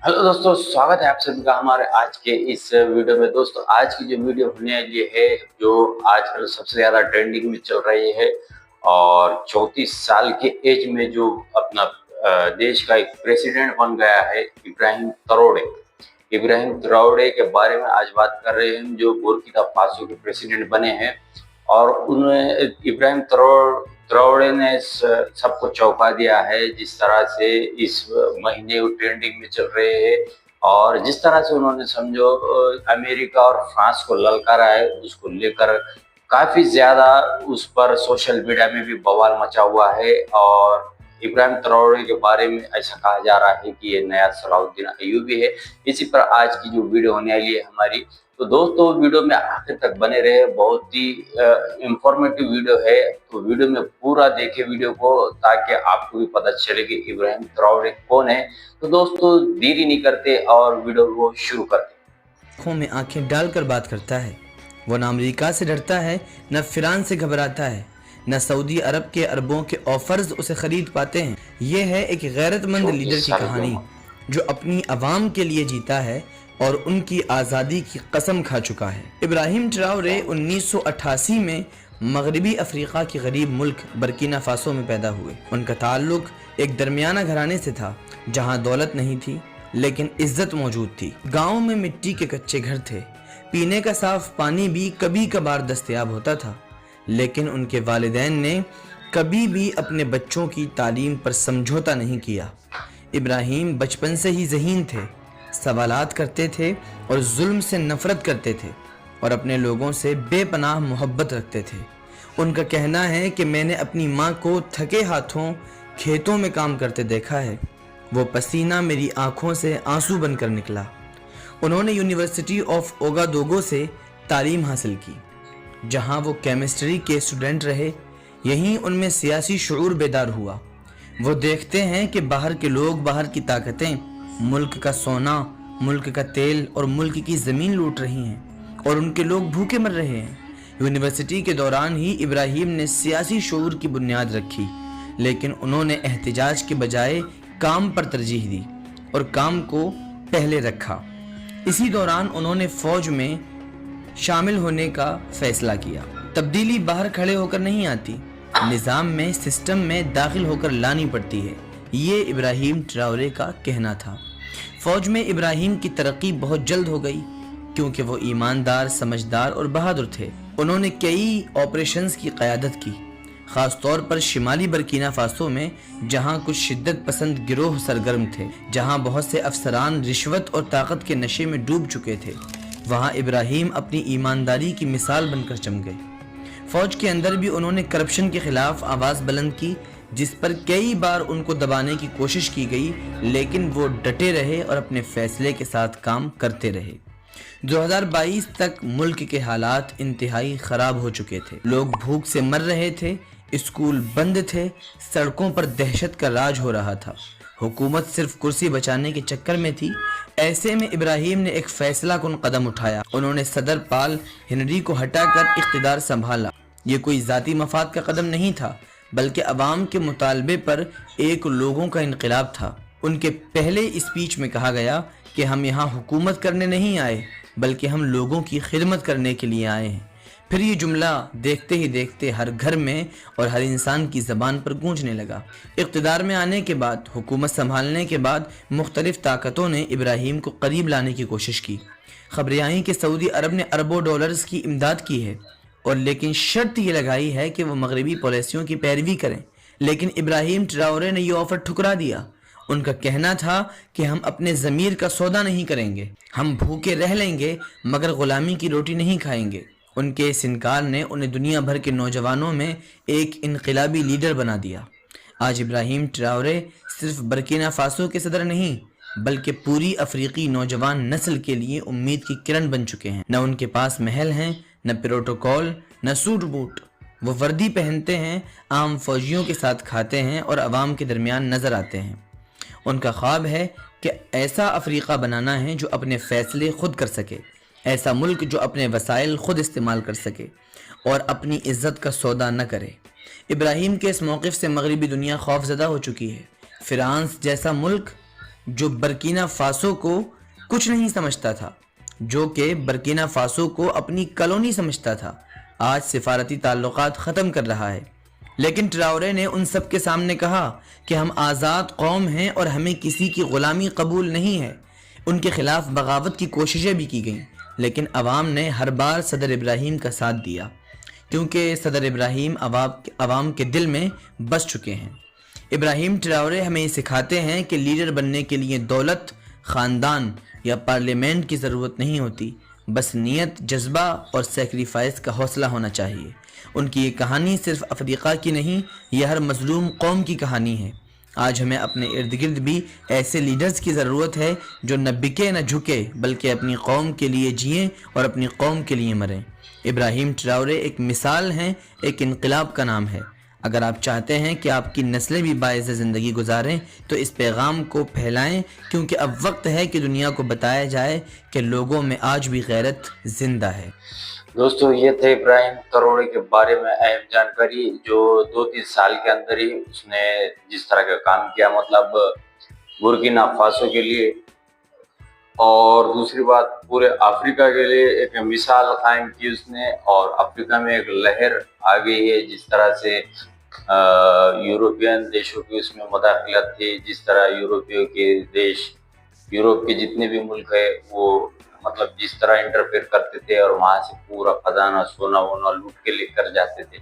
Hello दोस्तों, स्वागत है आप सभी का हमारे आज के इस वीडियो में। दोस्तों, आज की जो वीडियो होने वाली है, जो आजकल सबसे ज़्यादा ट्रेंडिंग में चल रही है और 34 साल के एज में जो अपना देश का एक प्रेसिडेंट बन गया है, इब्राहिम ट्राओरे। इब्राहिम ट्राओरे के बारे में आज बात कर रहे हैं, जो बुर्किना फासो के प्रेसिडेंट बने हैं। और उन्हें इब्राहिम ट्राओरे ने सबको चौंका दिया है, जिस तरह से इस महीने वो ट्रेंडिंग में चल रहे हैं और जिस तरह से उन्होंने समझो अमेरिका और फ्रांस को ललकारा है, उसको लेकर काफी ज्यादा उस पर सोशल मीडिया में भी बवाल मचा हुआ है। और इब्राहिम ट्राओरे के बारे में ऐसा कहा जा रहा है कि ये नया सलाउद्दीन अय्यूबी है। इसी पर आज की जो वीडियो होने वाली है हमारी, तो दोस्तों वीडियो में आखिर तक बने रहे। बहुत ही इंफॉर्मेटिव वीडियो है, तो वीडियो में पूरा देखे वीडियो को, ताकि आपको भी पता चले कि इब्राहिम ट्राओरे कौन है। तो दोस्तों देरी नहीं करते और वीडियो को शुरू करते। आंखों में आंखें डालकर बात करता है। वो न अमेरिका से डरता है, न फिरान से घबराता है, न सऊदी अरब के अरबों के ऑफर्स उसे खरीद पाते हैं। ये है एक गैरतमंद लीडर की कहानी जो अपनी आवाम के लिए जीता है और उनकी आज़ादी की कसम खा चुका है। इब्राहिम ट्राओरे 1988 में मगरबी अफ्रीका के गरीब मुल्क बर्किना फासो में पैदा हुए। उनका ताल्लुक एक दरमियाना घराने से था, जहां दौलत नहीं थी लेकिन इज्जत मौजूद थी। गांव में मिट्टी के कच्चे घर थे, पीने का साफ पानी भी कभी कभार दस्तयाब होता था, लेकिन उनके वालिदैन ने कभी भी अपने बच्चों की तालीम पर समझौता नहीं किया। इब्राहिम बचपन से ही ज़हीन थे, सवालात करते थे और जुल्म से नफरत करते थे और अपने लोगों से बेपनाह मोहब्बत रखते थे। उनका कहना है कि मैंने अपनी माँ को थके हाथों खेतों में काम करते देखा है, वो पसीना मेरी आंखों से आंसू बनकर निकला। उन्होंने यूनिवर्सिटी ऑफ ओगादोगो से तालीम हासिल की, जहां वो केमिस्ट्री के स्टूडेंट रहे। यहीं उनमें सियासी शऊर बेदार हुआ। वो देखते हैं कि बाहर के लोग, बाहर की ताकतें मुल्क का सोना, मुल्क का तेल और मुल्क की ज़मीन लूट रही हैं और उनके लोग भूखे मर रहे हैं। यूनिवर्सिटी के दौरान ही इब्राहिम ने सियासी शऊर की बुनियाद रखी, लेकिन उन्होंने एहतिजाज के बजाय काम पर तरजीह दी और काम को पहले रखा। इसी दौरान उन्होंने फौज में शामिल होने का फैसला किया। तब्दीली बाहर खड़े होकर नहीं आती, निज़ाम में, सिस्टम में दाखिल होकर लानी पड़ती है। ये इब्राहिम ट्राओरे का कहना था। फौज में इब्राहिम की तरक्की बहुत जल्द हो गई, क्योंकि वो ईमानदार, समझदार और बहादुर थे। उन्होंने कई ऑपरेशंस की क़यादत की, ख़ास तौर पर शिमाली बर्किना फासो में, जहां कुछ शिद्दत पसंद गिरोह सरगर्म थे, जहां बहुत से अफसरान रिश्वत और ताकत के नशे में डूब चुके थे। वहां इब्राहिम अपनी ईमानदारी की मिसाल बनकर चम गए। फौज के अंदर भी उन्होंने करप्शन के खिलाफ आवाज़ बुलंद की, जिस पर कई बार उनको दबाने की कोशिश की गई, लेकिन वो डटे रहे और अपने फैसले के साथ काम करते रहे। 2022 तक मुल्क के हालात इंतहाई ख़राब हो चुके थे। लोग भूख से मर रहे थे, स्कूल बंद थे, सड़कों पर दहशत का राज हो रहा था। हुकूमत सिर्फ कुर्सी बचाने के चक्कर में थी। ऐसे में इब्राहिम ने एक फैसला कुन कदम उठाया। उन्होंने सदर पाल हेनरी को हटाकर इख्तिदार संभाला। ये कोई ज़ाती मफाद का कदम नहीं था, बल्कि अवाम के मुतालबे पर एक लोगों का इनकलाब था। उनके पहले स्पीच में कहा गया कि हम यहाँ हुकूमत करने नहीं आए, बल्कि हम लोगों की खिदमत करने के लिए आए हैं। फिर ये जुमला देखते ही देखते हर घर में और हर इंसान की ज़बान पर गूंजने लगा। इक़्तिदार में आने के बाद, हुकूमत संभालने के बाद, मुख्तलिफ ताकतों ने इब्राहिम को करीब लाने की कोशिश की। खबरें आई कि सऊदी अरब ने अरबों डॉलर्स की इमदाद की है, और लेकिन शर्त ये लगाई है कि वो मगरबी पॉलिसियों की पैरवी करें। लेकिन इब्राहिम ट्राओरे ने ये ऑफ़र ठुकरा दिया। उनका कहना था कि हम अपने ज़मीर का सौदा नहीं करेंगे, हम भूखे रह लेंगे मगर ग़ुलामी की रोटी नहीं खाएंगे। उनके इस इनकार ने उन्हें दुनिया भर के नौजवानों में एक इनकलाबी लीडर बना दिया। आज इब्राहिम ट्राओरे सिर्फ बर्किना फासो के सदर नहीं, बल्कि पूरी अफ्रीकी नौजवान नस्ल के लिए उम्मीद की किरण बन चुके हैं। न उनके पास महल हैं, न प्रोटोकॉल, न सूट बूट। वो वर्दी पहनते हैं, आम फौजियों के साथ खाते हैं और अवाम के दरमियान नजर आते हैं। उनका ख्वाब है कि ऐसा अफ्रीका बनाना है जो अपने फैसले खुद कर सके, ऐसा मुल्क जो अपने वसाइल खुद इस्तेमाल कर सके और अपनी इज्जत का सौदा न करे। इब्राहिम के इस मौक़िफ़ से मगरबी दुनिया खौफज़दा हो चुकी है। फ्रांस जैसा मुल्क जो बर्किना फासो को कुछ नहीं समझता था, जो कि बर्किना फासो को अपनी कॉलोनी समझता था, आज सिफारती ताल्लुकात ख़त्म कर रहा है। लेकिन ट्राओरे ने उन सब के सामने कहा कि हम आज़ाद कौम हैं और हमें किसी की ग़ुलामी कबूल नहीं है। उनके खिलाफ बगावत की कोशिशें भी की गईं, लेकिन अवाम ने हर बार सदर इब्राहीम का साथ दिया, क्योंकि सदर इब्राहीम अवाम के दिल में बस चुके हैं। इब्राहीम ट्राओरे हमें ये सिखाते हैं कि लीडर बनने के लिए दौलत, ख़ानदान या पार्लियामेंट की ज़रूरत नहीं होती, बस नीयत, जज्बा और सेक्रीफाइस का हौसला होना चाहिए। उनकी ये कहानी सिर्फ अफ्रीका की नहीं, ये हर मज़लूम कौम की कहानी है। आज हमें अपने इर्द गिर्द भी ऐसे लीडर्स की ज़रूरत है जो न बिके न झुके, बल्कि अपनी कौम के लिए जिएं और अपनी कौम के लिए मरें। इब्राहीम ट्राओरे एक मिसाल हैं, एक इनकलाब का नाम है। अगर आप चाहते हैं कि आपकी नस्लें भी बाइज़्ज़त ज़िंदगी गुजारें तो इस पैगाम को फैलाएं, क्योंकि अब वक्त है कि दुनिया को बताया जाए कि लोगों में आज भी गैरत ज़िंदा है। दोस्तों, ये थे इब्राहीम ट्राओरे के बारे में अहम जानकारी, जो 2-3 साल के अंदर ही उसने जिस तरह का काम किया, मतलब बुर्किना फासो के लिए, और दूसरी बात पूरे अफ्रीका के लिए एक मिसाल कायम की उसने। और अफ्रीका में एक लहर आ गई है, जिस तरह से यूरोपियन देशों की उसमें मदाखलत थी, जिस तरह यूरोपियों के देश, यूरोप के जितने भी मुल्क है, वो मतलब जिस तरह इंटरफेयर करते थे और वहाँ से पूरा खजाना, सोना वोना लूट के लेकर जाते थे।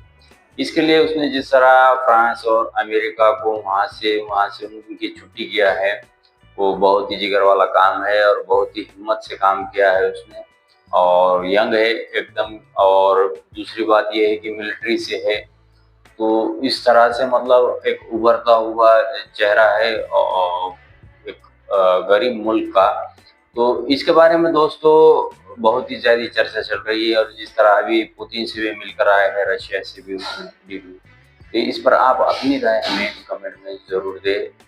इसके लिए उसने जिस तरह फ्रांस और अमेरिका को वहाँ से उनकी छुट्टी किया है, वो बहुत ही जिगर वाला काम है और बहुत ही हिम्मत से काम किया है उसने। और यंग है एकदम, और दूसरी बात ये है कि मिलिट्री से है, तो इस तरह से मतलब एक उभरता हुआ चेहरा है और एक गरीब मुल्क का। तो इसके बारे में दोस्तों बहुत ही ज़्यादा चर्चा चल रही है, और जिस तरह अभी पुतिन से भी मिलकर आया है, रशिया से भी उसने डील हुई। तो इस पर आप अपनी राय हमें कमेंट में ज़रूर दें।